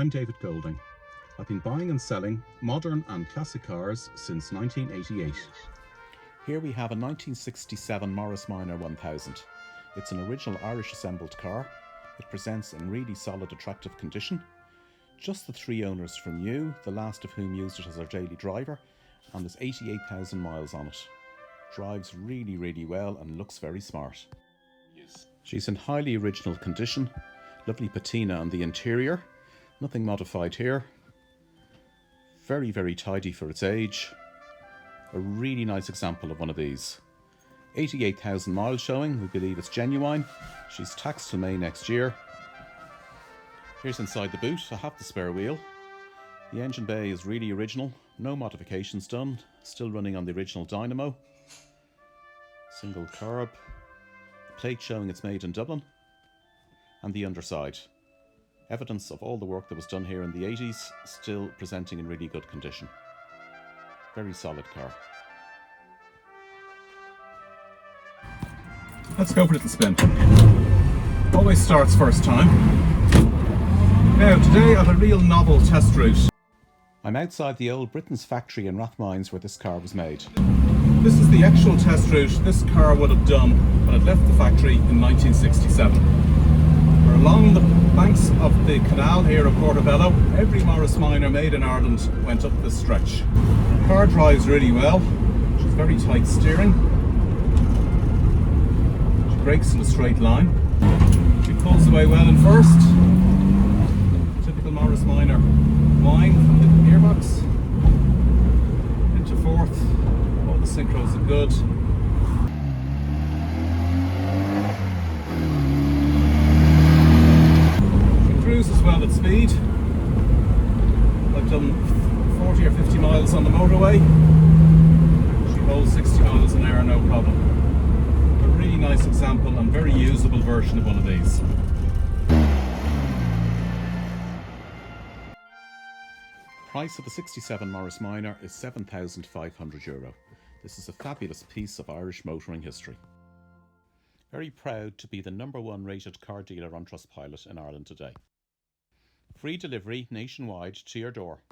I'm David Golding. I've been buying and selling modern and classic cars since 1988. Here we have a 1967 Morris Minor 1000. It's an original Irish assembled car. It presents in really solid, attractive condition. Just the 3 owners from new, the last of whom used it as their daily driver, and there's 88,000 miles on it. Drives really well and looks very smart. She's in highly original condition. Lovely patina on the interior. Nothing modified here. Very tidy for its age. A really nice example of one of these. 88,000 miles showing. We believe it's genuine. She's taxed till May next year. Here's inside the boot. I have the spare wheel. The engine bay is really original. No modifications done. Still running on the original dynamo. Single carb. Plate showing it's made in Dublin. And the underside. Evidence of all the work that was done here in the 80s, still presenting in really good condition. Very solid car. Let's go for a little spin. Always starts first time. Now today I have a real novel test route. I'm outside the old Britain's factory in Rathmines where this car was made. This is the actual test route this car would have done when it left the factory in 1967. We're along the banks of the canal here at Portobello. Every Morris Minor made in Ireland went up this stretch. The car drives really well. She's very tight steering. She brakes in a straight line. She pulls away well in first. Typical Morris Minor whine from the gearbox. Into fourth. All the synchros are good. Cruises well at speed. I've done 40 or 50 miles on the motorway. She holds 60 miles an hour, no problem. A really nice example and very usable version of one of these. Price of the 67 Morris Minor is €7,500. This is a fabulous piece of Irish motoring history. Very proud to be the #1 rated car dealer on Trustpilot in Ireland today. Free delivery nationwide to your door.